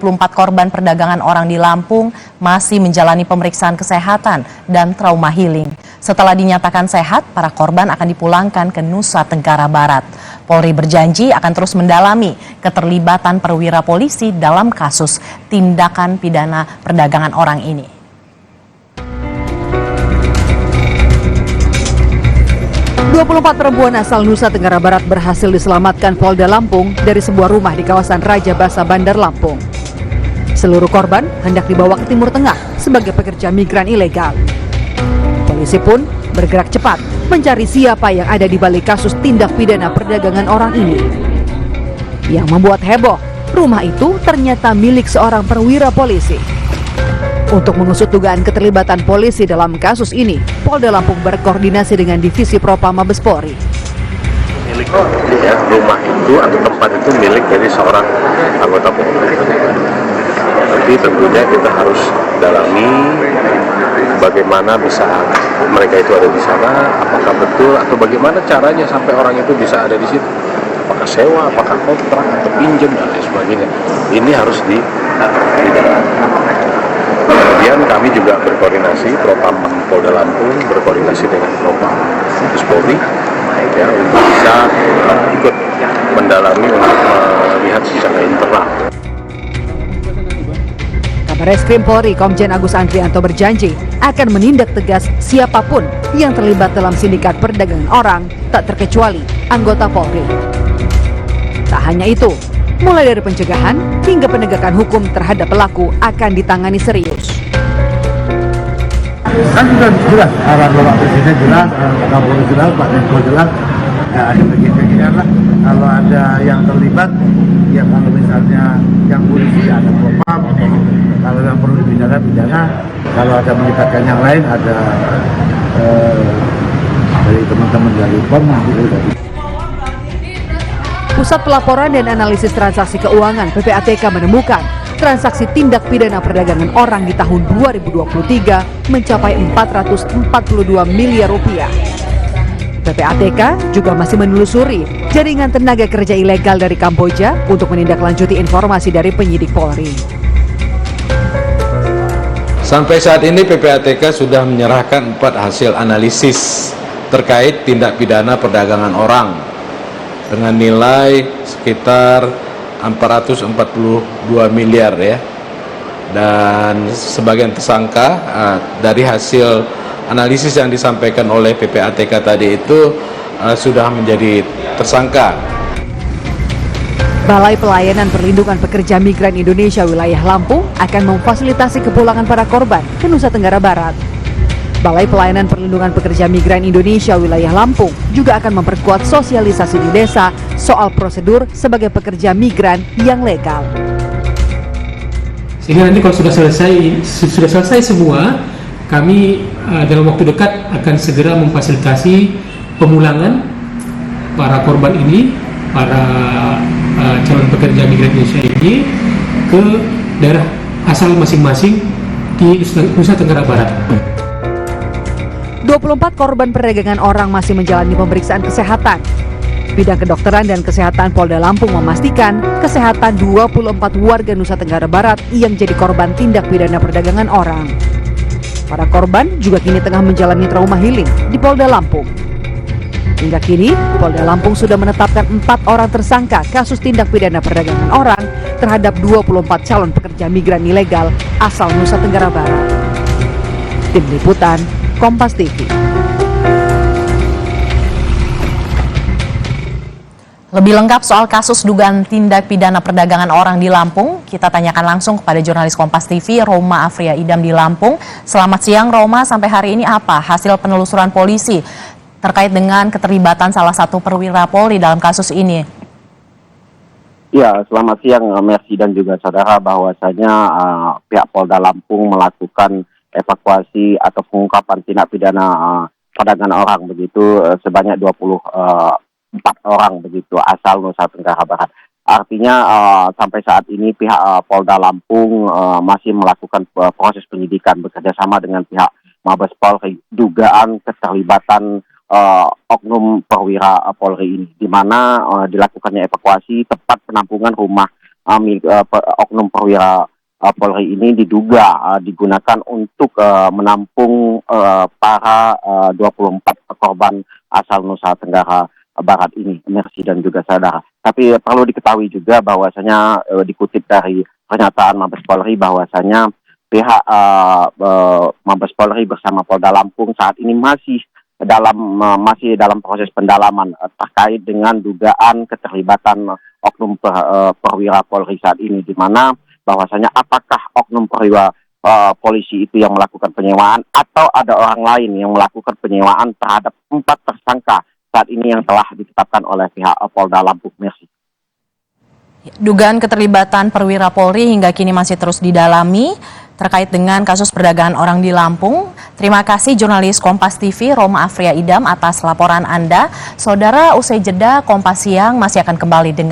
24 korban perdagangan orang di Lampung masih menjalani pemeriksaan kesehatan dan trauma healing. Setelah dinyatakan sehat, para korban akan dipulangkan ke Nusa Tenggara Barat. Polri berjanji akan terus mendalami keterlibatan perwira polisi dalam kasus tindakan pidana perdagangan orang ini. "24 perempuan asal Nusa Tenggara Barat berhasil diselamatkan Polda Lampung dari sebuah rumah di kawasan Raja Basa, Bandar Lampung. Seluruh korban hendak dibawa ke Timur Tengah sebagai pekerja migran ilegal. Polisi pun bergerak cepat mencari siapa yang ada di balik kasus tindak pidana perdagangan orang ini. Yang membuat heboh, rumah itu ternyata milik seorang perwira polisi. Untuk mengusut dugaan keterlibatan polisi dalam kasus ini, Polda Lampung berkoordinasi dengan Divisi Propam Mabes Polri. Milik ya, rumah itu atau tempat itu milik dari seorang anggota Polri. Tapi tentunya kita harus dalami bagaimana bisa mereka itu ada di sana, apakah betul atau bagaimana caranya sampai orang itu bisa ada di situ. Apakah sewa, apakah kontrak, atau pinjam dan lain sebagainya. Ini harus didalami. Kemudian kami juga berkoordinasi, Propam Polda Lampung berkoordinasi dengan Propam Mabes Polri ya, untuk bisa ikut mendalami untuk melihat secara internal. Kabareskrim Polri Komjen Agus Andrianto berjanji akan menindak tegas siapapun yang terlibat dalam sindikat perdagangan orang, tak terkecuali anggota Polri. Tak hanya itu, mulai dari pencegahan hingga penegakan hukum terhadap pelaku akan ditangani serius. Kan sudah jelas, arahan Bapak Presiden jelas, Kapolri jelas, Pak Menko jelas, ya ada bagian-bagian lah. Kalau ada yang terlibat, ya kalau misalnya yang polisi ada propam, kalau yang perlu dipidana, kalau ada melibatkan yang lain ada dari teman-teman dari POM gitu. Pusat Pelaporan dan Analisis Transaksi Keuangan (PPATK) menemukan transaksi tindak pidana perdagangan orang di tahun 2023 mencapai 442 miliar rupiah. PPATK juga masih menelusuri jaringan tenaga kerja ilegal dari Kamboja untuk menindaklanjuti informasi dari penyidik Polri. Sampai saat ini PPATK sudah menyerahkan 4 hasil analisis terkait tindak pidana perdagangan orang dengan nilai sekitar 442 miliar ya. Dan sebagian tersangka dari hasil analisis yang disampaikan oleh PPATK tadi itu sudah menjadi tersangka. Balai Pelayanan Perlindungan Pekerja Migran Indonesia wilayah Lampung akan memfasilitasi kepulangan para korban ke Nusa Tenggara Barat. Balai Pelayanan Perlindungan Pekerja Migran Indonesia wilayah Lampung juga akan memperkuat sosialisasi di desa soal prosedur sebagai pekerja migran yang legal. Sehingga nanti kalau sudah selesai semua, kami dalam waktu dekat akan segera memfasilitasi pemulangan para korban ini, para calon pekerja migran Indonesia ini ke daerah asal masing-masing di Nusa Tenggara Barat. 24 korban perdagangan orang masih menjalani pemeriksaan kesehatan. Bidang Kedokteran dan Kesehatan Polda Lampung memastikan kesehatan 24 warga Nusa Tenggara Barat yang jadi korban tindak pidana perdagangan orang. Para korban juga kini tengah menjalani trauma healing di Polda Lampung. Hingga kini, Polda Lampung sudah menetapkan 4 orang tersangka kasus tindak pidana perdagangan orang terhadap 24 calon pekerja migran ilegal asal Nusa Tenggara Barat. Tim Liputan, Kompas TV. Lebih lengkap soal kasus dugaan tindak pidana perdagangan orang di Lampung, kita tanyakan langsung kepada jurnalis Kompas TV, Roma Afria Idam di Lampung. Selamat siang Roma, sampai hari ini apa hasil penelusuran polisi terkait dengan keterlibatan salah satu perwira Polri dalam kasus ini? Ya, selamat siang Mercy dan juga saudara, bahwasanya pihak Polda Lampung melakukan evakuasi atau pengungkapan tindak pidana perdagangan orang begitu sebanyak 24 orang begitu asal Nusa Tenggara Barat. Artinya sampai saat ini pihak Polda Lampung masih melakukan proses penyidikan bekerjasama dengan pihak Mabes Polri dugaan keterlibatan oknum perwira Polri ini, di mana dilakukannya evakuasi tempat penampungan rumah oknum perwira Polri ini diduga digunakan untuk menampung para 24 korban asal Nusa Tenggara Barat ini, Mercy dan juga saudara. Tapi perlu diketahui juga bahwasanya dikutip dari pernyataan Mabes Polri bahwasanya pihak Mabes Polri bersama Polda Lampung saat ini masih dalam proses pendalaman terkait dengan dugaan keterlibatan oknum perwira Polri saat ini, di mana bahwasanya apakah oknum perwira polisi itu yang melakukan penyewaan atau ada orang lain yang melakukan penyewaan terhadap 4 tersangka saat ini yang telah ditetapkan oleh pihak Polda Lampung. Mercy. Dugaan keterlibatan perwira Polri hingga kini masih terus didalami terkait dengan kasus perdagangan orang di Lampung. Terima kasih jurnalis Kompas TV Roma Afria Idam atas laporan Anda. Saudara, usai jeda Kompas Siang masih akan kembali dengan